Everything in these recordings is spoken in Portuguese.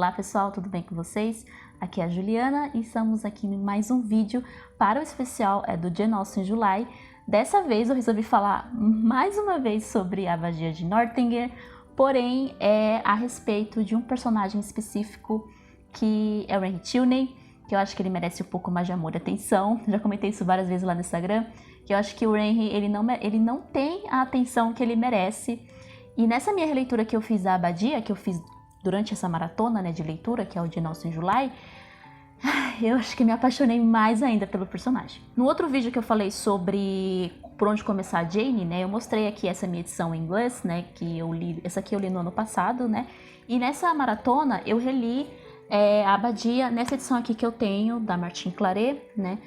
Olá pessoal, tudo bem com vocês? Aqui é a Juliana e estamos aqui em mais um vídeo para o especial do Jane Austen July. Dessa vez eu resolvi falar mais uma vez sobre a Abadia de Northanger, porém é a respeito de um personagem específico que é o Henry Tilney, que eu acho que ele merece um pouco mais de amor e atenção. Já comentei isso várias vezes lá no Instagram, que eu acho que o Henry ele não tem a atenção que ele merece. E nessa minha releitura que eu fiz da Abadia, que eu fiz durante essa maratona, né, de leitura, que é o Jane Austen July, eu acho que me apaixonei mais ainda pelo personagem. No outro vídeo que eu falei sobre por onde começar a Jane, né, eu mostrei aqui essa minha edição em inglês, né, que eu li, essa aqui eu li no ano passado, né, e nessa maratona eu reli a Abadia nessa edição aqui que eu tenho, da Martine Claret, né.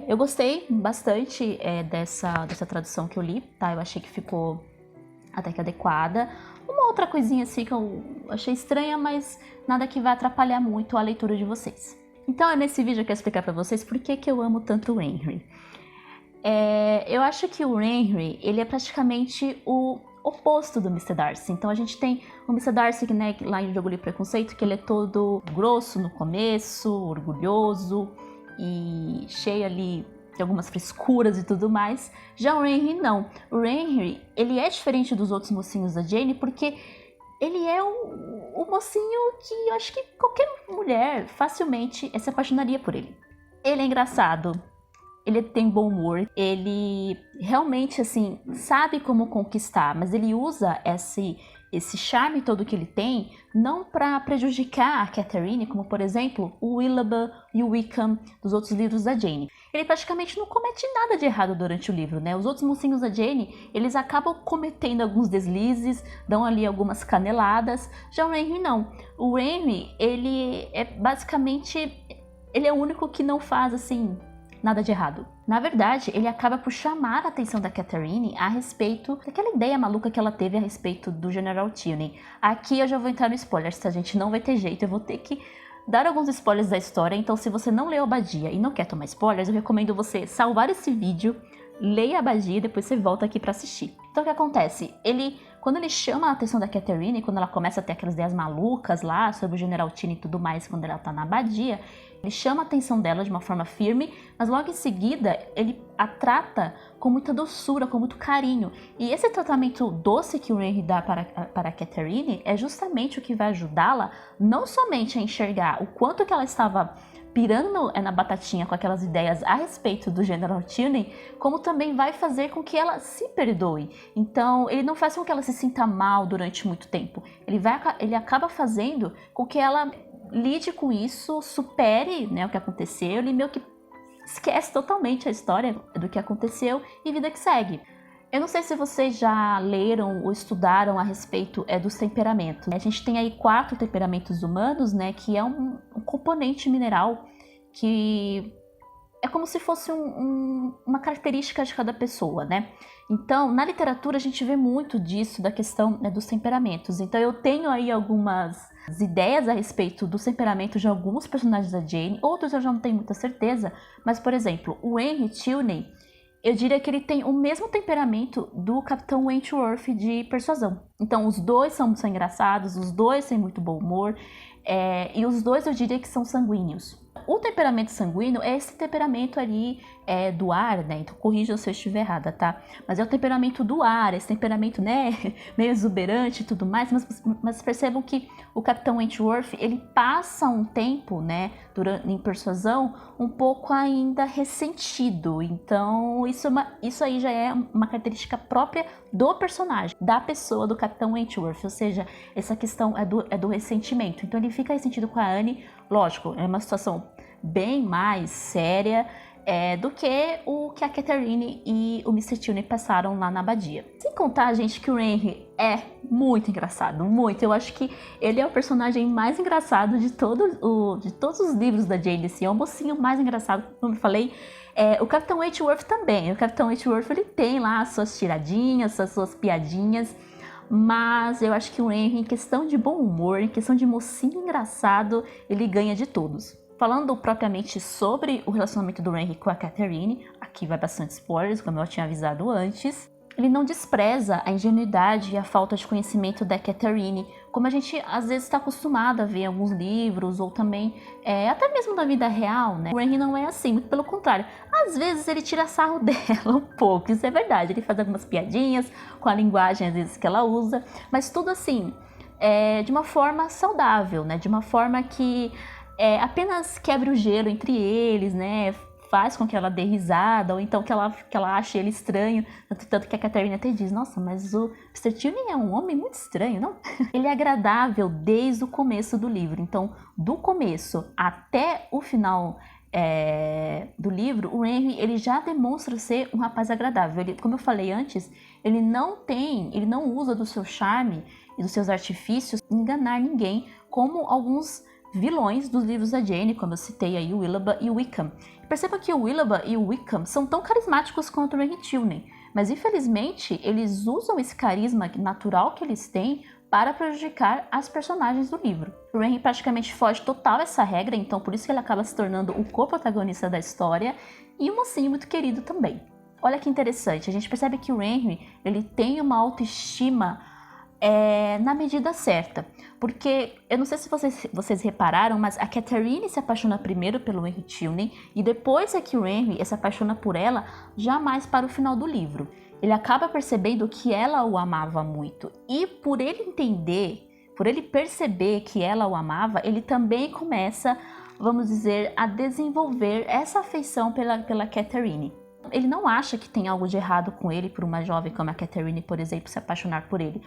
Eu gostei bastante dessa tradução que eu li, tá, eu achei que ficou até que adequada. Uma outra coisinha assim que eu achei estranha, mas nada que vai atrapalhar muito a leitura de vocês. Então nesse vídeo eu quero explicar pra vocês por que eu amo tanto o Henry. Eu acho que o Henry, ele é praticamente o oposto do Mr. Darcy. Então a gente tem o Mr. Darcy, que, né, lá em Orgulho e Preconceito, que ele é todo grosso no começo, orgulhoso e cheio ali de algumas frescuras e tudo mais. Já o Henry não. O Henry, ele é diferente dos outros mocinhos da Jane porque ele é o mocinho que eu acho que qualquer mulher facilmente se apaixonaria por ele. Ele é engraçado, ele tem bom humor, ele realmente assim sabe como conquistar, mas ele usa esse charme todo que ele tem, não para prejudicar a Catherine, como por exemplo o Willoughby e o Wickham dos outros livros da Jane. Ele praticamente não comete nada de errado durante o livro, né? Os outros mocinhos da Jane, eles acabam cometendo alguns deslizes, dão ali algumas caneladas. Já o Henry não. O Henry, ele é basicamente, ele é o único que não faz assim nada de errado. Na verdade, ele acaba por chamar a atenção da Catherine a respeito daquela ideia maluca que ela teve a respeito do General Tilney. Aqui eu já vou entrar no spoiler, tá, gente? Não vai ter jeito, eu vou ter que dar alguns spoilers da história, então se você não leu a Abadia e não quer tomar spoilers, eu recomendo você salvar esse vídeo, leia a Abadia e depois você volta aqui pra assistir. Então o que acontece? Quando ele chama a atenção da Catherine, quando ela começa a ter aquelas ideias malucas lá sobre o General Tilney e tudo mais, quando ela tá na Abadia, ele chama a atenção dela de uma forma firme, mas logo em seguida ele a trata com muita doçura, com muito carinho. E esse tratamento doce que o Henry dá para a Catherine é justamente o que vai ajudá-la não somente a enxergar o quanto que ela estava pirando na batatinha com aquelas ideias a respeito do General Tilney, como também vai fazer com que ela se perdoe. Então, ele não faz com que ela se sinta mal durante muito tempo. Ele acaba fazendo com que ela lide com isso, supere, né, o que aconteceu, ele meio que esquece totalmente a história do que aconteceu e vida que segue. Eu não sei se vocês já leram ou estudaram a respeito dos temperamentos. A gente tem aí 4 temperamentos humanos, né, que é um componente mineral que é como se fosse uma característica de cada pessoa, né? Então, na literatura a gente vê muito disso, da questão, né, dos temperamentos. Então eu tenho aí algumas ideias a respeito dos temperamentos de alguns personagens da Jane, outros eu já não tenho muita certeza, mas por exemplo, o Henry Tilney, eu diria que ele tem o mesmo temperamento do Capitão Wentworth de Persuasão. Então os dois são engraçados, os dois têm muito bom humor, e os dois eu diria que são sanguíneos. O temperamento sanguíneo é esse temperamento ali do ar, né? Então corrija se eu estiver errada, tá? Mas é o temperamento do ar, esse temperamento, né, meio exuberante e tudo mais, mas percebam que o Capitão Wentworth, ele passa um tempo, né, em Persuasão, um pouco ainda ressentido. Então isso aí já é uma característica própria do personagem, da pessoa do Capitão Wentworth, ou seja, essa questão é do ressentimento. Então ele fica ressentido com a Anne, lógico, é uma situação bem mais séria do que o que a Catherine e o Mr. Tilney passaram lá na Abadia. Sem contar, gente, que o Henry é muito engraçado, muito. Eu acho que ele é o personagem mais engraçado de todos os livros da Jane, assim, é o mocinho mais engraçado, como eu falei. O Capitão Wentworth também. O Capitão Wentworth, ele tem lá as suas tiradinhas, as suas piadinhas, mas eu acho que o Henry, em questão de bom humor, em questão de mocinho engraçado, ele ganha de todos. Falando propriamente sobre o relacionamento do Henry com a Catherine, aqui vai bastante spoilers, como eu tinha avisado antes. Ele não despreza a ingenuidade e a falta de conhecimento da Catherine, como a gente às vezes está acostumado a ver em alguns livros, ou também até mesmo na vida real, né? O Henry não é assim, muito pelo contrário. Às vezes ele tira sarro dela um pouco, isso é verdade. Ele faz algumas piadinhas com a linguagem às vezes que ela usa, mas tudo assim, de uma forma saudável, né? De uma forma que apenas quebre o gelo entre eles, né? Faz com que ela dê risada, ou então que ela ache ele estranho. Tanto que a Catherine até diz, nossa, mas o Mr. Tilney é um homem muito estranho, não? Ele é agradável desde o começo do livro. Então, do começo até o final do livro, o Henry ele já demonstra ser um rapaz agradável. Ele, como eu falei antes, ele não usa do seu charme e dos seus artifícios enganar ninguém, como alguns vilões dos livros da Jane, como eu citei aí, o Willoughby e o Wickham. Perceba que o Willoughby e o Wickham são tão carismáticos quanto o Henry Tilney, mas infelizmente eles usam esse carisma natural que eles têm para prejudicar as personagens do livro. O Henry praticamente foge total essa regra, então por isso que ele acaba se tornando o co-protagonista da história e um mocinho muito querido também. Olha que interessante, a gente percebe que o Henry ele tem uma autoestima na medida certa, porque eu não sei se vocês repararam, mas a Catherine se apaixona primeiro pelo Henry Tilney e depois é que o Henry se apaixona por ela, jamais para o final do livro. Ele acaba percebendo que ela o amava muito e por ele perceber que ela o amava, ele também começa, vamos dizer, a desenvolver essa afeição pela Catherine. Ele não acha que tem algo de errado com ele por uma jovem como a Catherine, por exemplo, se apaixonar por ele.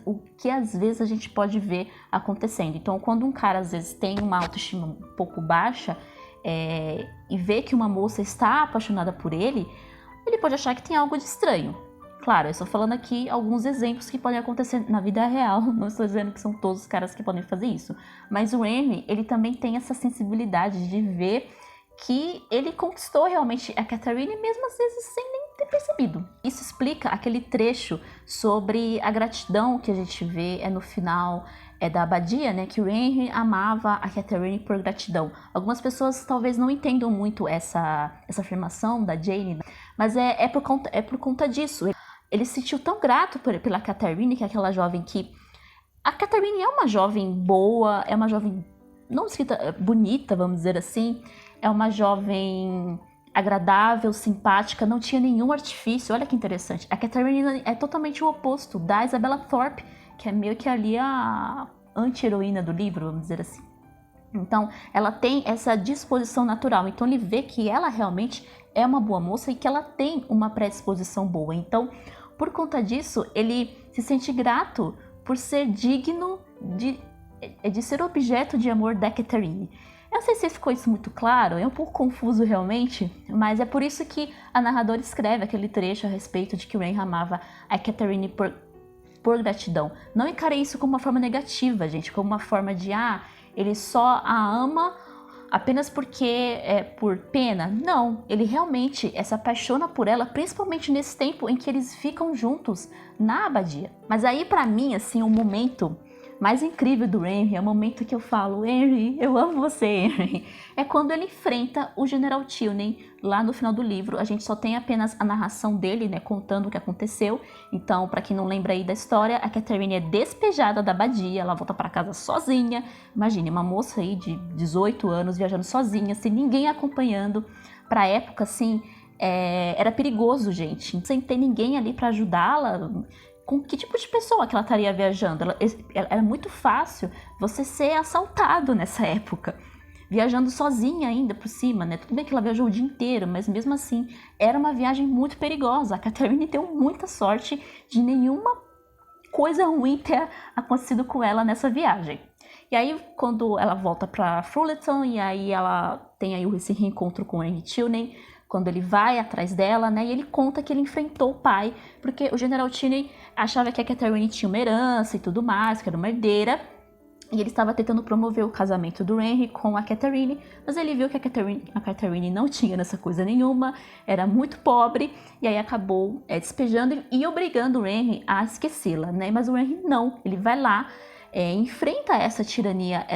O que às vezes a gente pode ver acontecendo. Então, quando um cara às vezes tem uma autoestima um pouco baixa e vê que uma moça está apaixonada por ele, ele pode achar que tem algo de estranho. Claro, eu estou falando aqui alguns exemplos que podem acontecer na vida real, não estou dizendo que são todos os caras que podem fazer isso. Mas o Henry, ele também tem essa sensibilidade de ver que ele conquistou realmente a Catherine, mesmo às vezes sem nem ter percebido. Isso explica aquele trecho sobre a gratidão que a gente vê no final da abadia, né? Que o Henry amava a Catherine por gratidão. Algumas pessoas talvez não entendam muito essa afirmação da Jane, mas é por conta disso. Ele se sentiu tão grato pela Catherine, que é aquela jovem que... A Catherine é uma jovem boa, é uma jovem não escrita bonita, vamos dizer assim, é uma jovem agradável, simpática, não tinha nenhum artifício. Olha que interessante. A Catherine é totalmente o oposto da Isabella Thorpe, que é meio que ali a anti-heroína do livro, vamos dizer assim. Então, ela tem essa disposição natural. Então, ele vê que ela realmente é uma boa moça e que ela tem uma predisposição boa. Então, por conta disso, ele se sente grato por ser digno de ser objeto de amor da Catherine. Eu não sei se ficou isso muito claro, é um pouco confuso realmente, mas é por isso que a narradora escreve aquele trecho a respeito de que o Henry amava a Catherine por gratidão. Não encarei isso como uma forma negativa, gente, como uma forma de, ele só a ama apenas porque por pena. Não, ele realmente se apaixona por ela, principalmente nesse tempo em que eles ficam juntos na abadia. Mas aí, pra mim, assim, o momento mais incrível do Henry é o momento que eu falo, Henry, eu amo você, Henry. É quando ele enfrenta o General Tilney lá no final do livro. A gente só tem apenas a narração dele, né, contando o que aconteceu. Então, para quem não lembra aí da história, a Catherine é despejada da abadia, ela volta para casa sozinha. Imagine, uma moça aí de 18 anos viajando sozinha, sem ninguém acompanhando. Pra época, assim, era perigoso, gente. Sem ter ninguém ali para ajudá-la. Com que tipo de pessoa que ela estaria viajando? Era muito fácil você ser assaltado nessa época. Viajando sozinha ainda por cima, né? Tudo bem que ela viajou o dia inteiro, mas mesmo assim, era uma viagem muito perigosa. A Catherine deu muita sorte de nenhuma coisa ruim ter acontecido com ela nessa viagem. E aí, quando ela volta para Fullerton, e aí ela tem aí esse reencontro com o Henry Tilney, quando ele vai atrás dela, né, e ele conta que ele enfrentou o pai, porque o General Tilney achava que a Catherine tinha uma herança e tudo mais, que era uma herdeira, e ele estava tentando promover o casamento do Henry com a Catherine, mas ele viu que a Catherine não tinha nessa coisa nenhuma, era muito pobre, e aí acabou despejando e obrigando o Henry a esquecê-la, né, mas o Henry não, ele vai lá, enfrenta essa tirania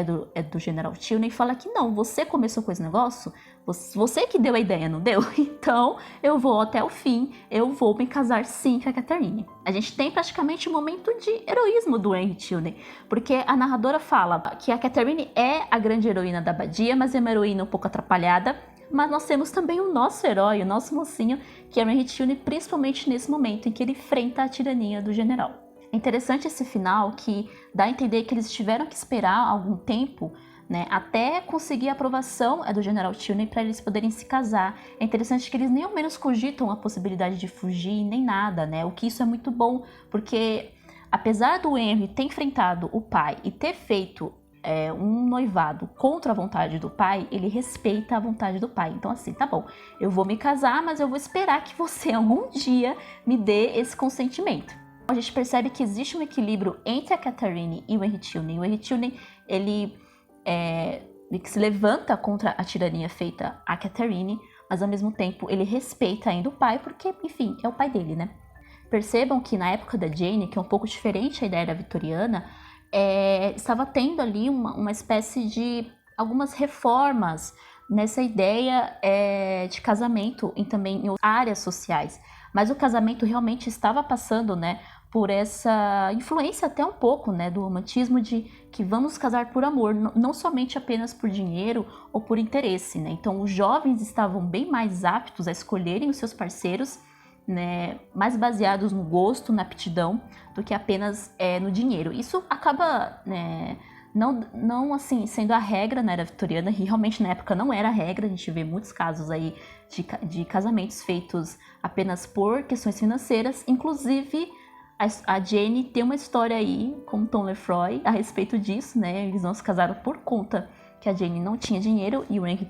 do General Tilney e fala que não, você começou com esse negócio, Você que deu a ideia, não deu? Então, eu vou até o fim, eu vou me casar sim com a Catherine. A gente tem praticamente um momento de heroísmo do Henry Tilney, porque a narradora fala que a Catherine é a grande heroína da abadia, mas é uma heroína um pouco atrapalhada, mas nós temos também o nosso herói, o nosso mocinho, que é o Henry Tilney, principalmente nesse momento em que ele enfrenta a tirania do general. É interessante esse final, que dá a entender que eles tiveram que esperar algum tempo, né, até conseguir a aprovação do general Tilney para eles poderem se casar. É interessante que eles nem ao menos cogitam a possibilidade de fugir, nem nada, né? O que isso é muito bom, porque apesar do Henry ter enfrentado o pai e ter feito um noivado contra a vontade do pai, ele respeita a vontade do pai. Então assim, tá bom, eu vou me casar, mas eu vou esperar que você algum dia me dê esse consentimento. A gente percebe que existe um equilíbrio entre a Catherine e o Henry Tilney. O Henry Tilney, ele se levanta contra a tirania feita a Catherine, mas ao mesmo tempo ele respeita ainda o pai, porque, enfim, é o pai dele, né? Percebam que na época da Jane, que é um pouco diferente a ideia da vitoriana, estava tendo ali uma espécie de algumas reformas nessa ideia de casamento e também em áreas sociais. Mas o casamento realmente estava passando, né, por essa influência até um pouco, né, do romantismo de que vamos casar por amor, não somente apenas por dinheiro ou por interesse, né? Então os jovens estavam bem mais aptos a escolherem os seus parceiros, né, mais baseados no gosto, na aptidão, do que apenas no dinheiro. Isso acaba, né, não assim sendo a regra na era vitoriana, e realmente na época não era a regra. A gente vê muitos casos aí de casamentos feitos apenas por questões financeiras. Inclusive a Jane tem uma história aí com Tom Lefroy a respeito disso, né? Eles não se casaram por conta que a Jane não tinha dinheiro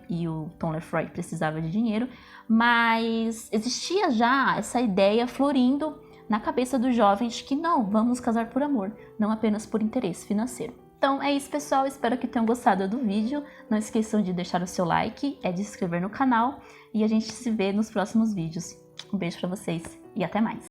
e o Tom Lefroy precisava de dinheiro, mas existia já essa ideia florindo na cabeça dos jovens que não, vamos casar por amor, não apenas por interesse financeiro. Então é isso, pessoal, espero que tenham gostado do vídeo. Não esqueçam de deixar o seu like, de se inscrever no canal, e a gente se vê nos próximos vídeos. Um beijo pra vocês e até mais!